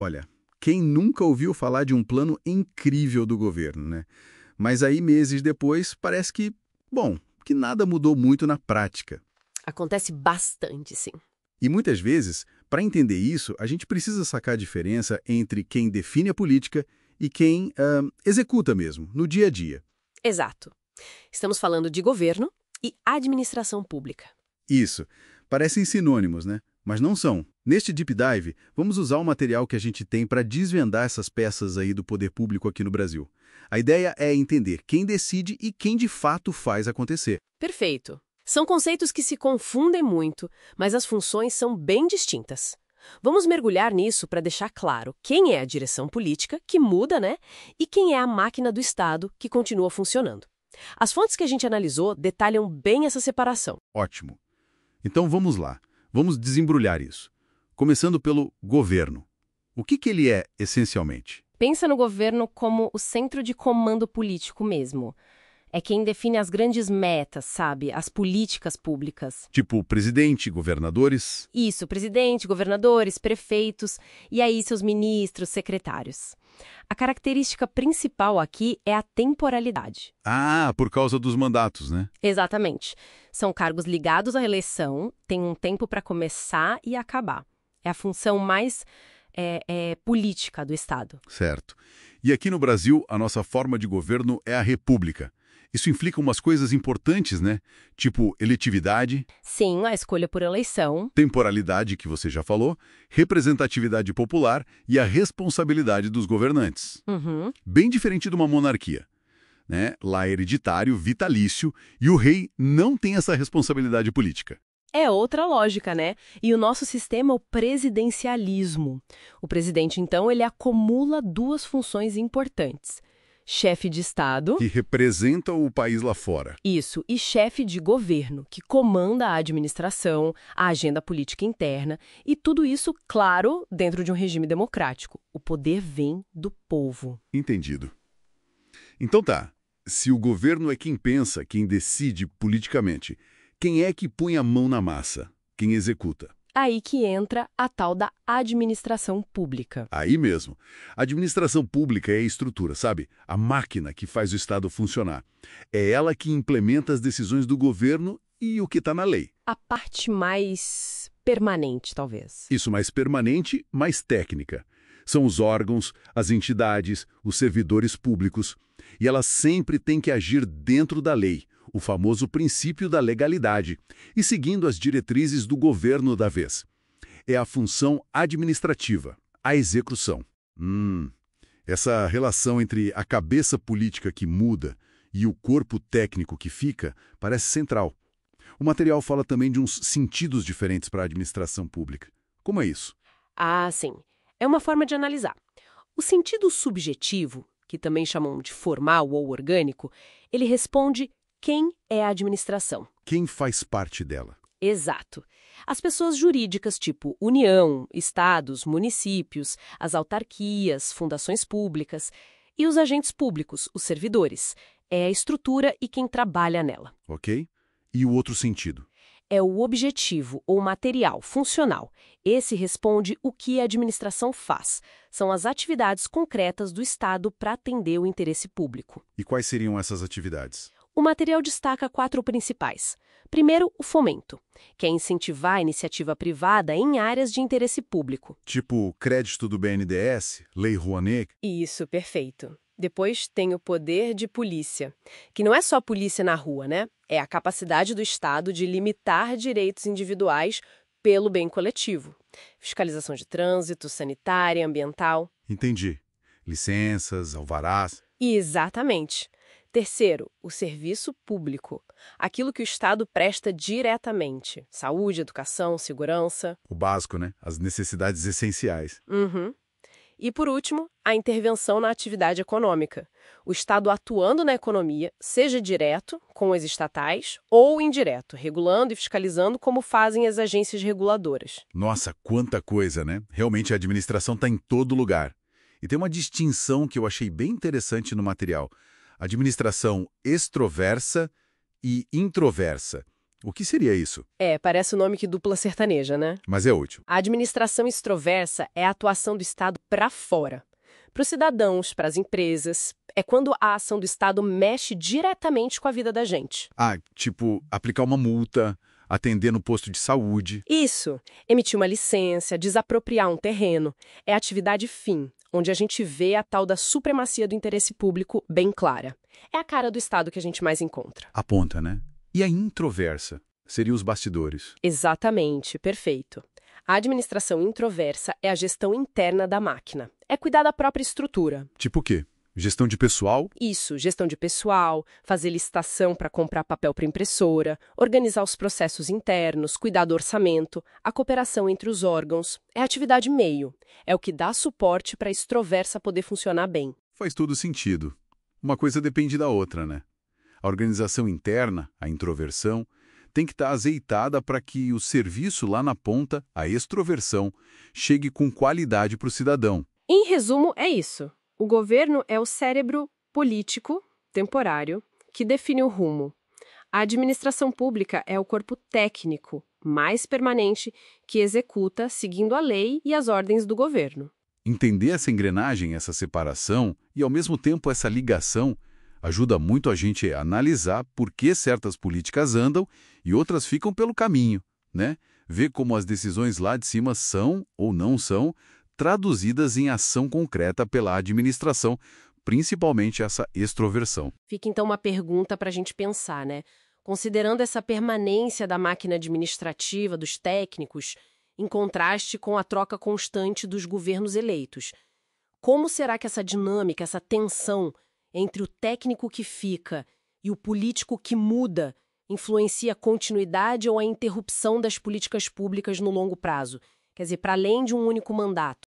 Olha, quem nunca ouviu falar de um plano incrível do governo, né? Mas aí, meses depois, parece que nada mudou muito na prática. Acontece bastante, sim. E muitas vezes, para entender isso, a gente precisa sacar a diferença entre quem define a política e quem executa mesmo, no dia a dia. Exato. Estamos falando de governo e administração pública. Isso. Parecem sinônimos, né? Mas não são. Neste Deep Dive, vamos usar o material que a gente tem para desvendar essas peças aí do poder público aqui no Brasil. A ideia é entender quem decide e quem de fato faz acontecer. Perfeito. São conceitos que se confundem muito, mas as funções são bem distintas. Vamos mergulhar nisso para deixar claro quem é a direção política, que muda, né? E quem é a máquina do Estado, que continua funcionando. As fontes que a gente analisou detalham bem essa separação. Ótimo. Então vamos lá. Vamos desembrulhar isso. Começando pelo governo. O que ele é, essencialmente? Pensa no governo como o centro de comando político mesmo. É quem define as grandes metas, sabe? As políticas públicas. Tipo presidente, governadores? Isso, presidente, governadores, prefeitos e aí seus ministros, secretários. A característica principal aqui é a temporalidade. Ah, por causa dos mandatos, né? Exatamente. São cargos ligados à eleição, têm um tempo para começar e acabar. É a função mais política do Estado. Certo. E aqui no Brasil, a nossa forma de governo é a república. Isso implica umas coisas importantes, né? Tipo eletividade, Sim, a escolha por eleição. temporalidade, que você já falou, representatividade popular e a responsabilidade dos governantes. Uhum. Bem diferente de uma monarquia, né? Lá é hereditário, vitalício, e o rei não tem essa responsabilidade política. É outra lógica, né? E o nosso sistema é o presidencialismo. O presidente, então, ele acumula duas funções importantes. Chefe de Estado, Que representa o país lá fora. isso, e chefe de governo, que comanda a administração, a agenda política interna, e tudo isso, claro, dentro de um regime democrático. O poder vem do povo. Entendido. Então tá, se o governo é quem pensa, quem decide politicamente, quem é que põe a mão na massa? Quem executa? Aí que entra a tal da administração pública. Aí mesmo. A administração pública é a estrutura, sabe? A máquina que faz o Estado funcionar. É ela que implementa as decisões do governo e o que está na lei. A parte mais permanente, talvez. Isso mais permanente, mais técnica. São os órgãos, as entidades, os servidores públicos. E elas sempre têm que agir dentro da lei, o famoso princípio da legalidade, e seguindo as diretrizes do governo da vez. É a função administrativa, a execução. Essa relação entre a cabeça política que muda e o corpo técnico que fica parece central. O material fala também de uns sentidos diferentes para a administração pública. Como é isso? Ah, sim. É uma forma de analisar. O sentido subjetivo, que também chamam de formal ou orgânico, ele responde quem é a administração. Quem faz parte dela? Exato. As pessoas jurídicas tipo União, estados, municípios, as autarquias, fundações públicas e os agentes públicos, os servidores. É a estrutura e quem trabalha nela. Ok? E o outro sentido? É o objetivo ou material, funcional. Esse responde o que a administração faz. São as atividades concretas do Estado para atender o interesse público. E quais seriam essas atividades? O material destaca 4 principais. Primeiro, o fomento, que é incentivar a iniciativa privada em áreas de interesse público. Tipo crédito do BNDES, Lei Rouanet? Isso, perfeito. Depois tem o poder de polícia, que não é só polícia na rua, né? É a capacidade do Estado de limitar direitos individuais pelo bem coletivo. Fiscalização de trânsito, sanitária, ambiental. Entendi. Licenças, alvarás. Exatamente. Terceiro, o serviço público. Aquilo que o Estado presta diretamente. Saúde, educação, segurança. O básico, né? As necessidades essenciais. Uhum. E, por último, a intervenção na atividade econômica. O Estado atuando na economia, seja direto, com as estatais, ou indireto, regulando e fiscalizando como fazem as agências reguladoras. Nossa, quanta coisa, né? Realmente a administração está em todo lugar. E tem uma distinção que eu achei bem interessante no material. Administração extroversa e introversa. O que seria isso? Parece o nome que dupla sertaneja, né? Mas é útil. A administração extroversa é a atuação do Estado para fora. Para os cidadãos, para as empresas. É quando a ação do Estado mexe diretamente com a vida da gente. Tipo, aplicar uma multa, atender no posto de saúde. Isso. Emitir uma licença, desapropriar um terreno. É atividade fim, onde a gente vê a tal da supremacia do interesse público bem clara. É a cara do Estado que a gente mais encontra. Aponta, né? E a introversa? Seriam os bastidores. Exatamente, perfeito. A administração introversa é a gestão interna da máquina. É cuidar da própria estrutura. Tipo o quê? Gestão de pessoal? Isso, gestão de pessoal, fazer licitação para comprar papel para impressora, organizar os processos internos, cuidar do orçamento, a cooperação entre os órgãos. É atividade meio. É o que dá suporte para a extroversa poder funcionar bem. Faz todo sentido. Uma coisa depende da outra, né? A organização interna, a introversão, tem que estar azeitada para que o serviço lá na ponta, a extroversão, chegue com qualidade para o cidadão. Em resumo, é isso. O governo é o cérebro político, temporário, que define o rumo. A administração pública é o corpo técnico, mais permanente, que executa seguindo a lei e as ordens do governo. Entender essa engrenagem, essa separação e, ao mesmo tempo, essa ligação, ajuda muito a gente a analisar por que certas políticas andam e outras ficam pelo caminho, né? Ver como as decisões lá de cima são ou não são traduzidas em ação concreta pela administração, principalmente essa extroversão. Fica então uma pergunta para a gente pensar, né? Considerando essa permanência da máquina administrativa, dos técnicos, em contraste com a troca constante dos governos eleitos, como será que essa dinâmica, essa tensão entre o técnico que fica e o político que muda influencia a continuidade ou a interrupção das políticas públicas no longo prazo? Quer dizer, para além de um único mandato.